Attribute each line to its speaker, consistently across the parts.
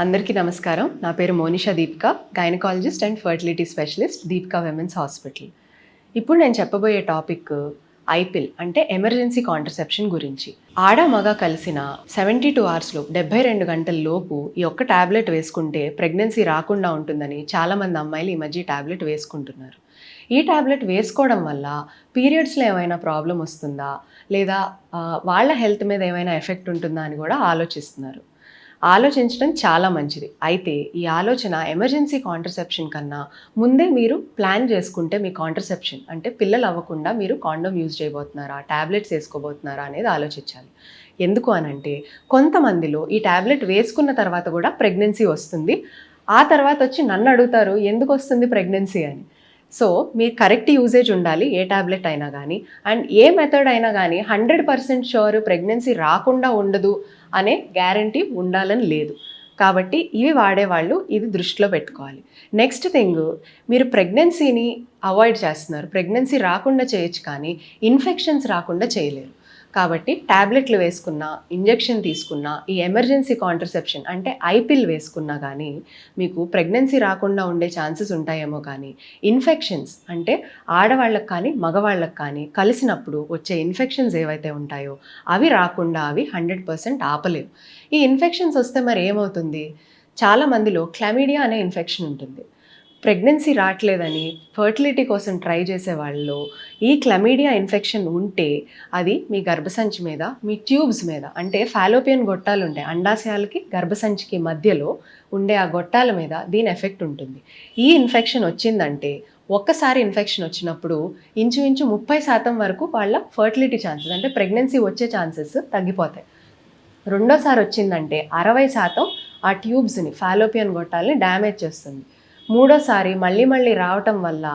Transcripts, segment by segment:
Speaker 1: అందరికీ నమస్కారం. నా పేరు Monisha Deepika, gynaecologist and fertility specialist, Deepika women's hospital. ఇప్పుడు నేను చెప్పబోయే టాపిక్ ఐపిల్ అంటే ఎమర్జెన్సీ కాంట్రసెప్షన్ గురించి. ఆడ మగ కలిసిన 72 అవర్స్లో 72 గంటల లోపు ఈ ఒక్క టాబ్లెట్ వేసుకుంటే ప్రెగ్నెన్సీ రాకుండా ఉంటుందని చాలామంది అమ్మాయిలు ఈ మధ్య టాబ్లెట్ వేసుకుంటున్నారు. ఈ టాబ్లెట్ వేసుకోవడం వల్ల పీరియడ్స్లో ఏమైనా ప్రాబ్లం వస్తుందా, లేదా వాళ్ళ హెల్త్ మీద ఏమైనా ఎఫెక్ట్ ఉంటుందా అని కూడా ఆలోచిస్తున్నారు. ఆలోచించడం చాలా మంచిది. అయితే ఈ ఆలోచన ఎమర్జెన్సీ కాంట్రసెప్షన్ కన్నా ముందే మీరు ప్లాన్ చేసుకుంటే మీ కాంట్రసెప్షన్ అంటే పిల్లలు అవ్వకుండా మీరు కాండోమ్ యూజ్ చేయబోతున్నారా, టాబ్లెట్స్ వేసుకోబోతున్నారా అనేది ఆలోచించాలి. ఎందుకు అనంటే కొంతమందిలో ఈ టాబ్లెట్ వేసుకున్న తర్వాత కూడా ప్రెగ్నెన్సీ వస్తుంది. ఆ తర్వాత వచ్చి నన్ను అడుగుతారు ఎందుకు వస్తుంది ప్రెగ్నెన్సీ అని. సో మీరు కరెక్ట్ యూజేజ్ ఉండాలి ఏ టాబ్లెట్ అయినా కానీ, అండ్ ఏ మెథడ్ అయినా కానీ 100% షూర్ ప్రెగ్నెన్సీ రాకుండా ఉండదు అనే గ్యారంటీ ఉండాలని లేదు. కాబట్టి ఇవి వాడేవాళ్ళు ఇది దృష్టిలో పెట్టుకోవాలి. నెక్స్ట్ థింగ్, మీరు ప్రెగ్నెన్సీని అవాయిడ్ చేస్తున్నారు. ప్రెగ్నెన్సీ రాకుండా చేయొచ్చు కానీ ఇన్ఫెక్షన్స్ రాకుండా చేయలేరు. కాబట్టి టాబ్లెట్లు వేసుకున్నా, ఇంజెక్షన్ తీసుకున్నా, ఈ ఎమర్జెన్సీ కాంట్రసెప్షన్ అంటే ఐపిల్ వేసుకున్నా కానీ మీకు ప్రెగ్నెన్సీ రాకుండా ఉండే ఛాన్సెస్ ఉంటాయేమో కానీ ఇన్ఫెక్షన్స్ అంటే ఆడవాళ్ళకు కానీ మగవాళ్ళకు కానీ కలిసినప్పుడు వచ్చే ఇన్ఫెక్షన్స్ ఏవైతే ఉంటాయో అవి రాకుండా అవి 100% ఆపలేవు. ఈ ఇన్ఫెక్షన్స్ వస్తే మరి ఏమవుతుంది? చాలామందిలో క్లామిడియా అనే ఇన్ఫెక్షన్ ఉంటుంది. ప్రెగ్నెన్సీ రావట్లేదని ఫర్టిలిటీ కోసం ట్రై చేసే వాళ్ళలో ఈ క్లమీడియా ఇన్ఫెక్షన్ ఉంటే అది మీ గర్భసంచి మీద, మీ ట్యూబ్స్ మీద అంటే ఫాలోపియన్ గొట్టాలు ఉంటాయి, అండాశయాలకి గర్భసంచికి మధ్యలో ఉండే ఆ గొట్టాల మీద దీని ఎఫెక్ట్ ఉంటుంది. ఈ ఇన్ఫెక్షన్ వచ్చిందంటే ఒక్కసారి ఇన్ఫెక్షన్ వచ్చినప్పుడు ఇంచుమించు 30% వరకు వాళ్ళ ఫర్టిలిటీ ఛాన్సెస్ అంటే ప్రెగ్నెన్సీ వచ్చే ఛాన్సెస్ తగ్గిపోతాయి. రెండోసారి వచ్చిందంటే 60% ఆ ట్యూబ్స్ని ఫాలోపియన్ గొట్టాలని డ్యామేజ్ చేస్తుంది. మూడోసారి మళ్ళీ రావటం వల్ల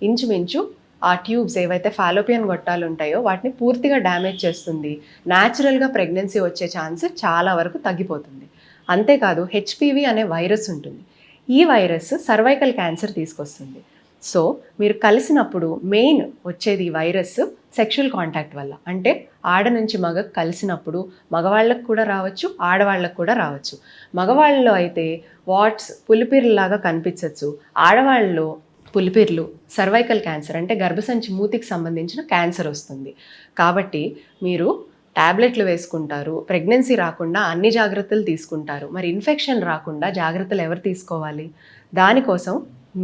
Speaker 1: ఇంచుమించు ఆ ట్యూబ్స్ ఏవైతే ఫాలోపియన్ గొట్టాలు ఉంటాయో వాటిని పూర్తిగా డ్యామేజ్ చేస్తుంది. న్యాచురల్గా ప్రెగ్నెన్సీ వచ్చే ఛాన్స్ చాలా వరకు తగ్గిపోతుంది. అంతేకాదు హెచ్పివి అనే వైరస్ ఉంటుంది. ఈ వైరస్ సర్వైకల్ క్యాన్సర్ తీసుకొస్తుంది. సో మీరు కలిసినప్పుడు మెయిన్ వచ్చేది వైరస్ సెక్షువల్ కాంటాక్ట్ వల్ల, అంటే ఆడ నుంచి మగ కలిసినప్పుడు మగవాళ్ళకు కూడా రావచ్చు, ఆడవాళ్ళకు కూడా రావచ్చు. మగవాళ్ళలో అయితే వాట్స్ పులిపిర్లాగా కనిపించవచ్చు, ఆడవాళ్ళలో పులిపిర్లు సర్వైకల్ క్యాన్సర్ అంటే గర్భసంచి మూతికి సంబంధించిన క్యాన్సర్ వస్తుంది. కాబట్టి మీరు టాబ్లెట్లు వేసుకుంటారు, ప్రెగ్నెన్సీ రాకుండా అన్ని జాగ్రత్తలు తీసుకుంటారు, మరి ఇన్ఫెక్షన్ రాకుండా జాగ్రత్తలు ఎవరు తీసుకోవాలి? దానికోసం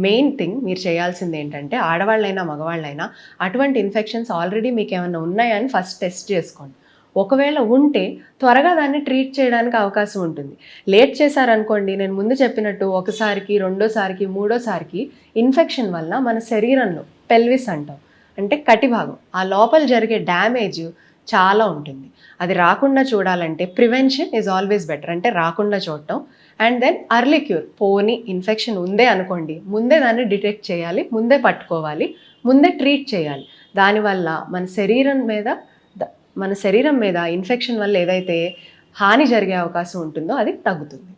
Speaker 1: మెయిన్ థింగ్ మీరు చేయాల్సింది ఏంటంటే ఆడవాళ్ళైనా మగవాళ్ళైనా అటువంటి ఇన్ఫెక్షన్స్ ఆల్రెడీ మీకు ఏమైనా ఉన్నాయని ఫస్ట్ టెస్ట్ చేసుకోండి. ఒకవేళ ఉంటే త్వరగా దాన్ని ట్రీట్ చేయడానికి అవకాశం ఉంటుంది. లేట్ చేశారనుకోండి, నేను ముందు చెప్పినట్టు ఒకసారికి, రెండోసారికి, మూడోసారికి ఇన్ఫెక్షన్ వల్ల మన శరీరంలో పెల్విస్ అంటాం అంటే కటి భాగం, ఆ లోపల జరిగే డ్యామేజ్ చాలా ఉంటుంది. అది రాకుండా చూడాలంటే ప్రివెన్షన్ ఈజ్ ఆల్వేస్ బెటర్, అంటే రాకుండా చూడటం. అండ్ దెన్ అర్లీ క్యూర్, పోనీ ఇన్ఫెక్షన్ ఉందే అనుకోండి, ముందే దాన్ని డిటెక్ట్ చేయాలి, ముందే పట్టుకోవాలి, ముందే ట్రీట్ చేయాలి. దానివల్ల మన శరీరం మీద ఇన్ఫెక్షన్ వల్ల ఏదైతే హాని జరిగే అవకాశం ఉంటుందో అది తగ్గుతుంది.